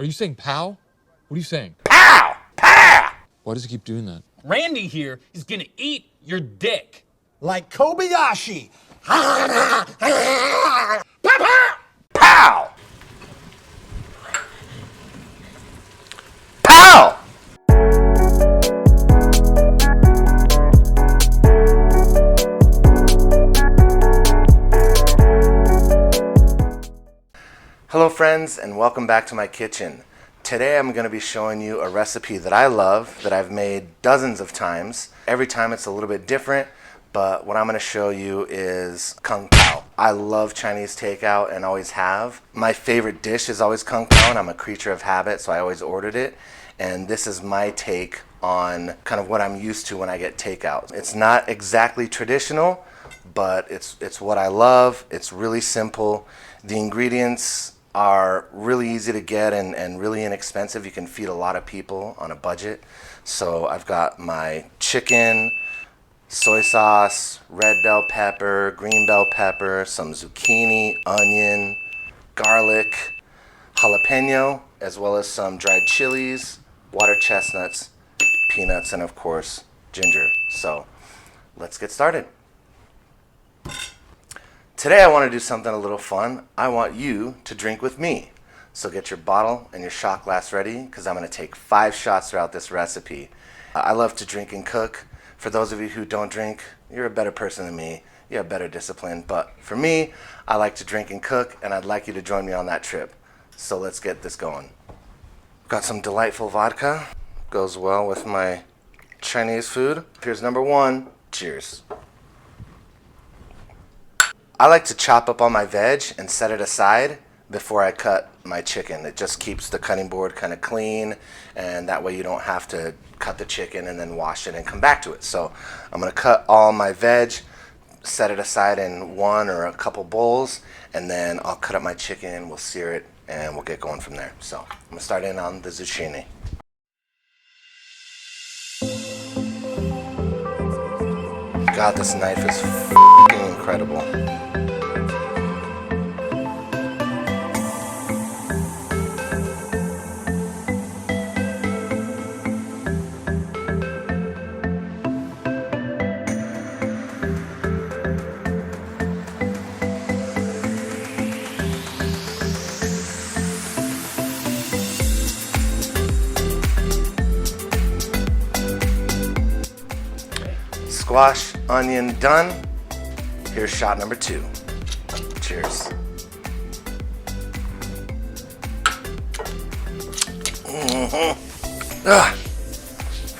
Are you saying pow? What are you saying? Pow! Pow! Why does he keep doing that? Randy here is gonna eat your dick. Like Kobayashi. Pow! Pow! Pow! Hello friends, and welcome back to my kitchen. Today I'm going to be showing you a recipe that I love, that I've made dozens of times. Every time it's a little bit different, but what I'm going to show you is kung pao. I love Chinese takeout and always have. My favorite dish is always kung pao, and I'm a creature of habit, so I always ordered it. And this is my take on kind of what I'm used to when I get takeout. It's not exactly traditional, but it's what I love. It's really simple. The ingredients are really easy to get and really inexpensive. You can feed a lot of people on a budget. So I've got my chicken, soy sauce, red bell pepper, green bell pepper, some zucchini, onion, garlic, jalapeno, as well as some dried chilies, water chestnuts, peanuts, and of course ginger. So let's get started. Today I want to do something a little fun. I want you to drink with me. So get your bottle and your shot glass ready, because I'm going to take 5 shots throughout this recipe. I love to drink and cook. For those of you who don't drink, you're a better person than me. You have better discipline. But for me, I like to drink and cook, and I'd like you to join me on that trip. So let's get this going. Got some delightful vodka. Goes well with my Chinese food. Here's number 1. Cheers. I like to chop up all my veg and set it aside before I cut my chicken. It just keeps the cutting board kind of clean, and that way you don't have to cut the chicken and then wash it and come back to it. So I'm going to cut all my veg, set it aside in one or a couple bowls, and then I'll cut up my chicken, we'll sear it, and we'll get going from there. So I'm going to start in on the zucchini. God, this knife is f***ing incredible. Squash, onion, done. Here's shot number 2. Cheers.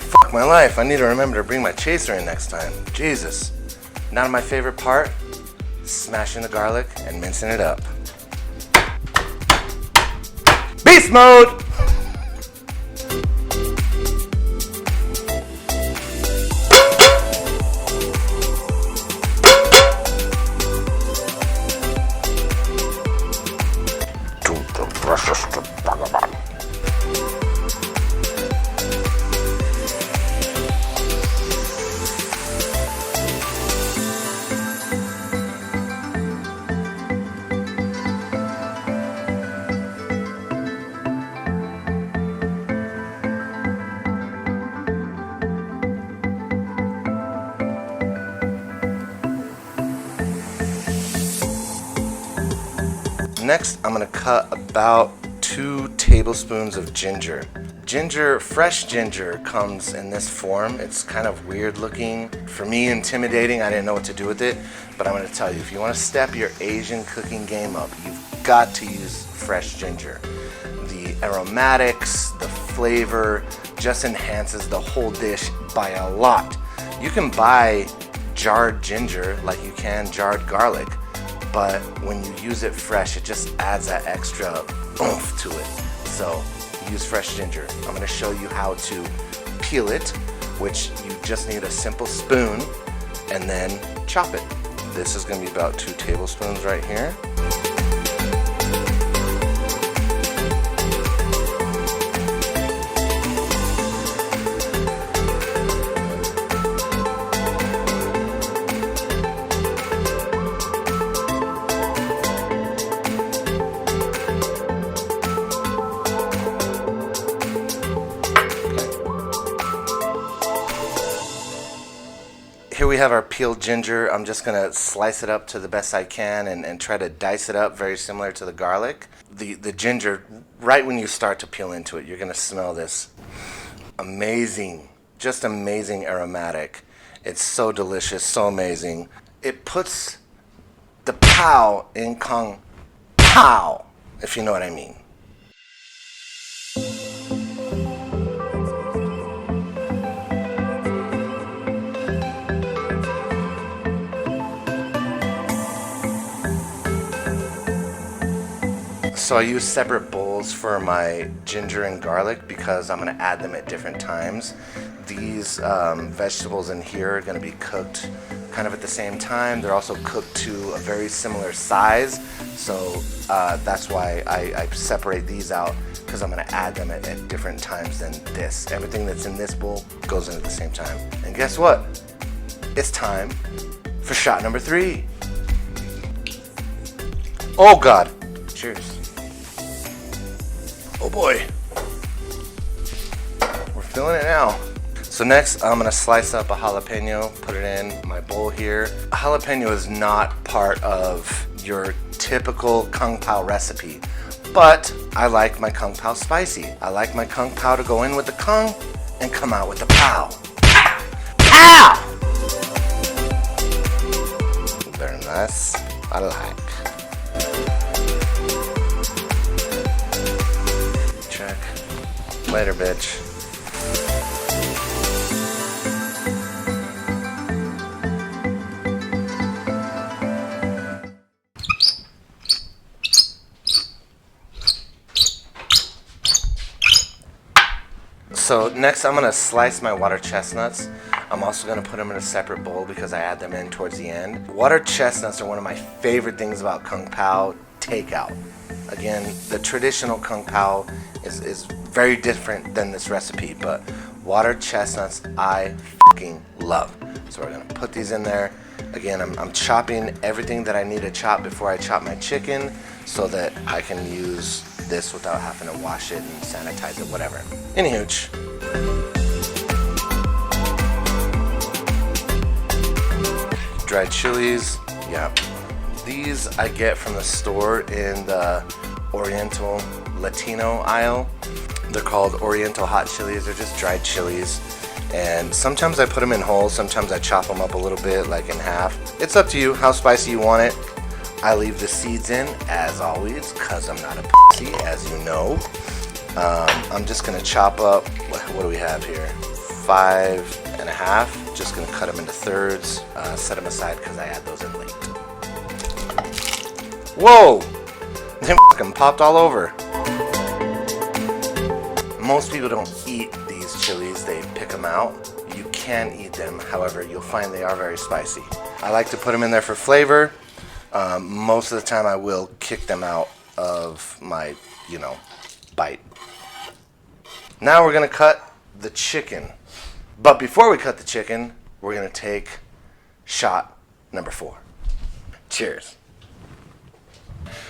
Fuck my life. I need to remember to bring my chaser in next time. Jesus. Now to my favorite part, smashing the garlic and mincing it up. Beast mode! Next, I'm going to cut about 2 tablespoons of ginger. Fresh ginger comes in this form. It's kind of weird looking. For me, intimidating. I didn't know what to do with it. But I'm going to tell you, if you want to step your Asian cooking game up, you've got to use fresh ginger. The aromatics, the flavor just enhances the whole dish by a lot. You can buy jarred ginger like you can jarred garlic, but when you use it fresh, it just adds that extra oomph to it. So use fresh ginger. I'm going to show you how to peel it, which you just need a simple spoon, and then chop it. This is going to be about 2 tablespoons right here. have our peeled ginger. I'm just gonna slice it up to the best I can and try to dice it up very similar to the garlic. The ginger, right when you start to peel into it, you're gonna smell this amazing, just amazing aromatic. It's so delicious, so amazing. It puts the pow in kung pao, if you know what I mean. So I use separate bowls for my ginger and garlic because I'm going to add them at different times. These vegetables in here are going to be cooked kind of at the same time. They're also cooked to a very similar size, so that's why I separate these out, because I'm going to add them at different times than this. Everything that's in this bowl goes in at the same time. And guess what? It's time for shot number 3. Oh God! Cheers. Oh boy. We're feeling it now. So next I'm gonna slice up a jalapeno, put it in my bowl here. A jalapeno is not part of your typical kung pao recipe, but I like my kung pao spicy. I like my kung pao to go in with the kung and come out with the pow. Pow! Very nice. I like. Check. Later, bitch. So next I'm going to slice my water chestnuts. I'm also going to put them in a separate bowl because I add them in towards the end. Water chestnuts are one of my favorite things about kung pao takeout. Again, the traditional kung pao is very different than this recipe, but water chestnuts I fucking love. So we're going to put these in there. Again, I'm chopping everything that I need to chop before I chop my chicken so that I can use this without having to wash it and sanitize it, whatever. Anywho. Dried chilies, yeah. These I get from the store in the Oriental Latino aisle. They're called Oriental hot chilies. They're just dried chilies. And sometimes I put them in whole, sometimes I chop them up a little bit, like in half. It's up to you how spicy you want it. I leave the seeds in, as always, because I'm not a pussy, as you know. I'm just going to chop up, what do we have here? 5 1/2. Just going to cut them into thirds, set them aside because I add those in late. Whoa! They fucking popped all over. Most people don't eat these chilies, they pick them out. You can eat them, however, you'll find they are very spicy. I like to put them in there for flavor. Most of the time I will kick them out of my, bite. Now we're going to cut the chicken. But before we cut the chicken, we're going to take shot number 4. Cheers.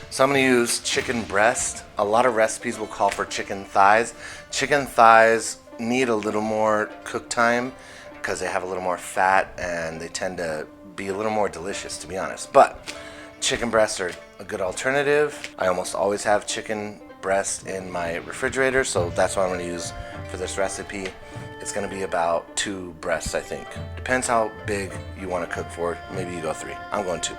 So I'm going to use chicken breast. A lot of recipes will call for chicken thighs. Chicken thighs need a little more cook time because they have a little more fat and they tend to be a little more delicious, to be honest. But chicken breasts are a good alternative. I almost always have chicken breast in my refrigerator, so that's what I'm going to use for this recipe. It's going to be about 2 breasts, I think. Depends how big you want to cook for. Maybe you go 3. I'm going 2.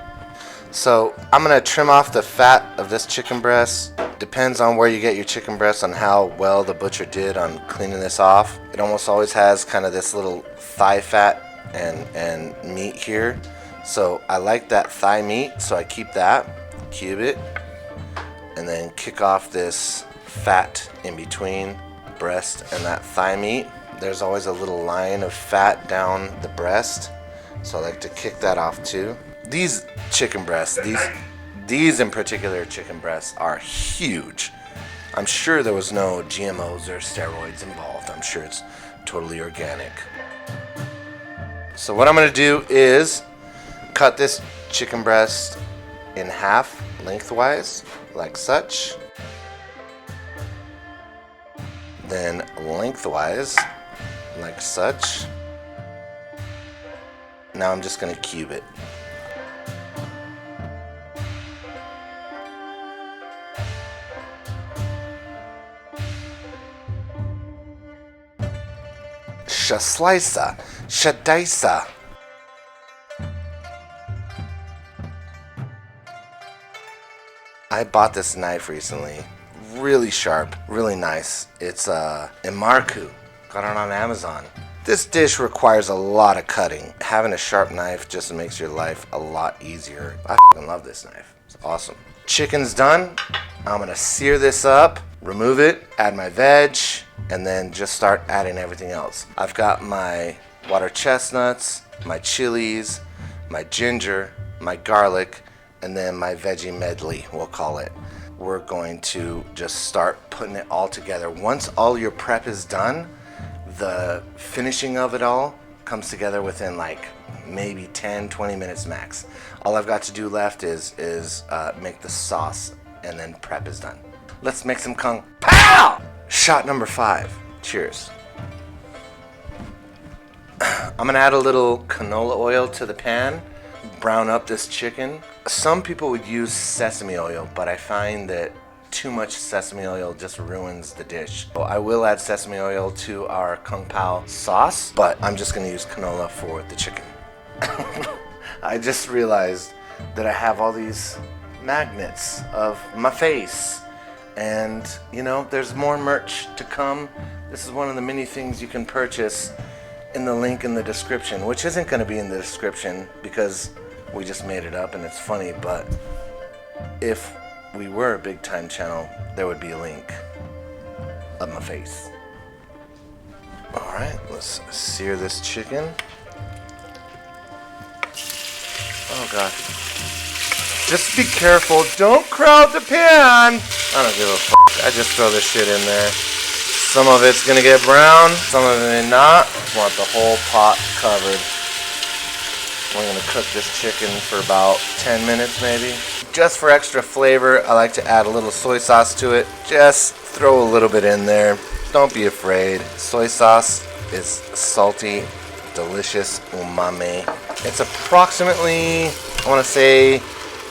So I'm going to trim off the fat of this chicken breast. Depends on where you get your chicken breast on how well the butcher did on cleaning this off. It almost always has kind of this little thigh fat and meat here. So I like that thigh meat, so I keep that, cube it, and then kick off this fat in between breast and that thigh meat. There's always a little line of fat down the breast, so I like to kick that off too. These chicken breasts, these in particular chicken breasts are huge. I'm sure there was no GMOs or steroids involved. I'm sure it's totally organic. So what I'm going to do is cut this chicken breast in half lengthwise, like such. Then lengthwise, like such. Now I'm just gonna cube it. Slicer, dicer. I bought this knife recently. Really sharp, really nice. It's Imarku. Got it on Amazon. This dish requires a lot of cutting. Having a sharp knife just makes your life a lot easier. I fucking love this knife. It's awesome. Chicken's done. I'm gonna sear this up, remove it, add my veg, and then just start adding everything else. I've got my water chestnuts, my chilies, my ginger, my garlic, and then my veggie medley, we'll call it. We're going to just start putting it all together. Once all your prep is done, the finishing of it all comes together within like maybe 10-20 minutes max. All I've got to do left is make the sauce, and then prep is done. Let's make some kung pao! Shot number 5. Cheers. I'm gonna add a little canola oil to the pan, brown up this chicken. Some people would use sesame oil, but I find that too much sesame oil just ruins the dish. So I will add sesame oil to our kung pao sauce, but I'm just gonna use canola for the chicken. I just realized that I have all these magnets of my face, and you know, there's more merch to come. This is one of the many things you can purchase in the link in the description, which isn't going to be in the description because we just made it up and it's funny, but if we were a big time channel, there would be a link of my face. All right, let's sear this chicken. Oh God. Just be careful, don't crowd the pan. I don't give a fuck, I just throw this shit in there. Some of it's gonna get brown, some of it may not. I want the whole pot covered. We're gonna cook this chicken for about 10 minutes maybe. Just for extra flavor, I like to add a little soy sauce to it. Just throw a little bit in there. Don't be afraid. Soy sauce is salty, delicious umami. It's approximately, I wanna say,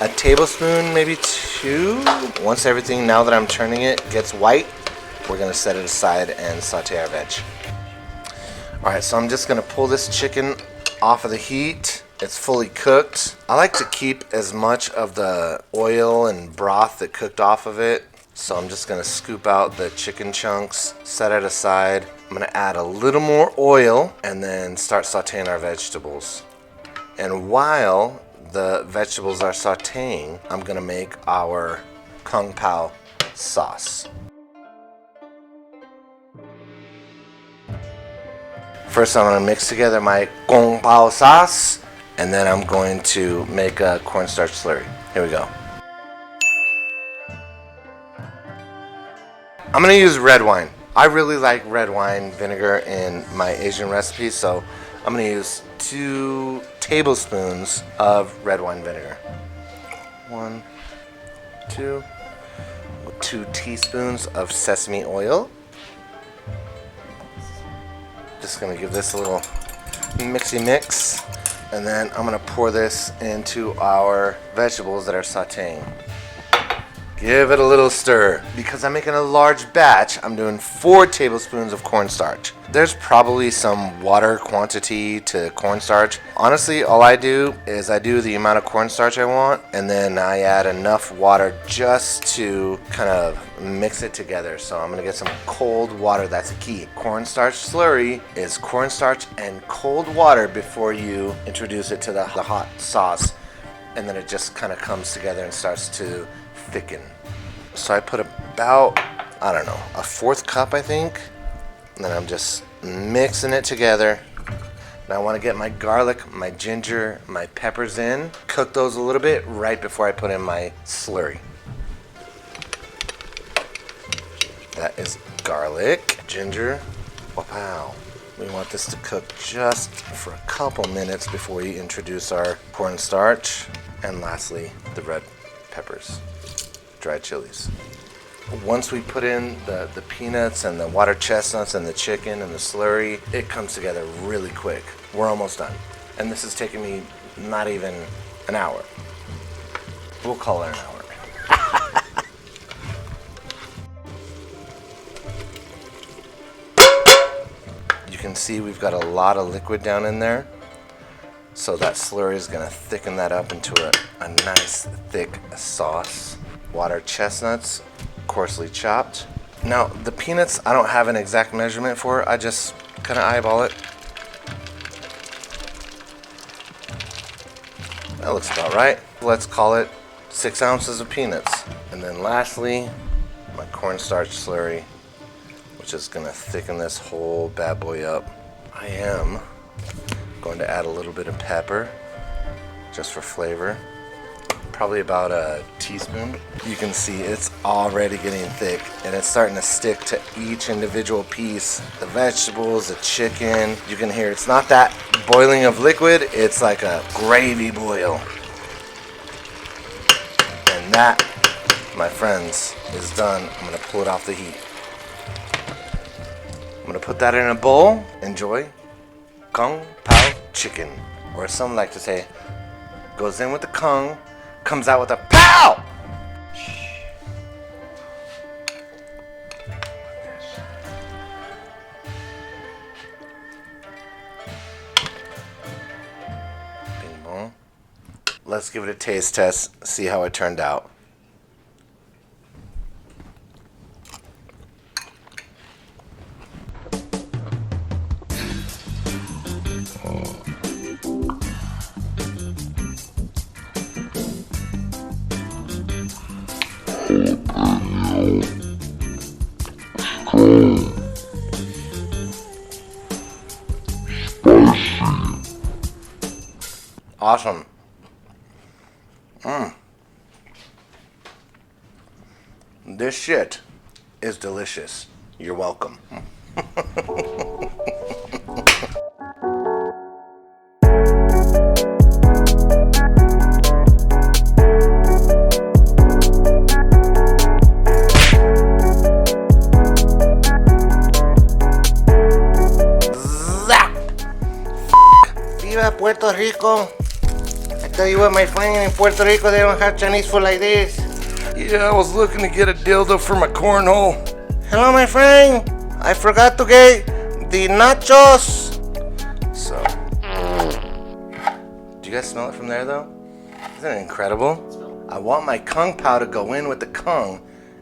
a tablespoon, maybe 2. Once everything, now that I'm turning it, gets white, we're gonna set it aside and saute our veg. All right, so I'm just gonna pull this chicken off of the heat. It's fully cooked. I like to keep as much of the oil and broth that cooked off of it. So I'm just gonna scoop out the chicken chunks, set it aside. I'm gonna add a little more oil and then start sauteing our vegetables. And while the vegetables are sauteing, I'm gonna make our kung pao sauce. First, I'm gonna mix together my kung pao sauce, and then I'm going to make a cornstarch slurry. Here we go. I'm gonna use red wine. I really like red wine vinegar in my Asian recipes, so I'm gonna use 2 tablespoons of red wine vinegar. 1, 2, 2 teaspoons of sesame oil. Just gonna give this a little mixy mix, and then I'm gonna pour this into our vegetables that are sauteing. Give it a little stir. Because I'm making a large batch, I'm doing 4 tablespoons of cornstarch. There's probably some water quantity to cornstarch. Honestly, all I do is I do the amount of cornstarch I want, and then I add enough water just to kind of mix it together. So I'm gonna get some cold water, that's the key. Cornstarch slurry is cornstarch and cold water before you introduce it to the hot sauce, and then it just kind of comes together and starts to thicken. So I put about, I don't know, a 1/4 cup, I think. And then I'm just mixing it together. Now I want to get my garlic, my ginger, my peppers in. Cook those a little bit right before I put in my slurry. That is garlic, ginger. Wow. We want this to cook just for a couple minutes before we introduce our cornstarch. And lastly, the red peppers, dried chilies. Once we put in the peanuts and the water chestnuts and the chicken and the slurry, it comes together really quick. We're almost done. And this is taking me not even an hour. We'll call it an hour. You can see we've got a lot of liquid down in there. So that slurry is gonna thicken that up into a nice thick sauce. Water chestnuts, coarsely chopped. Now the peanuts, I don't have an exact measurement for. I just kind of eyeball it. That looks about right. Let's call it 6 ounces of peanuts. And then lastly, my cornstarch slurry, which is gonna thicken this whole bad boy up. I am going to add a little bit of pepper, just for flavor. Probably about a teaspoon. You can see it's already getting thick and it's starting to stick to each individual piece. The vegetables, the chicken, you can hear it's not that boiling of liquid, it's like a gravy boil. And that, my friends, is done. I'm gonna pull it off the heat. I'm gonna put that in a bowl. Enjoy Kung Pao chicken. Or as some like to say, goes in with the Kung, comes out with a pow! Bing bong. Let's give it a taste test, see how it turned out. Awesome. This shit is delicious. You're welcome. Viva Puerto Rico. I tell you what, my friend, in Puerto Rico they don't have Chinese food like this. Yeah, I was looking to get a dildo for my cornhole. Hello, my friend. I forgot to get the nachos. So, do you guys smell it from there though? Isn't it incredible? I want my Kung Pao to go in with the Kung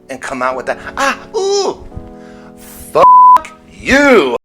and come out with that. Fuck you.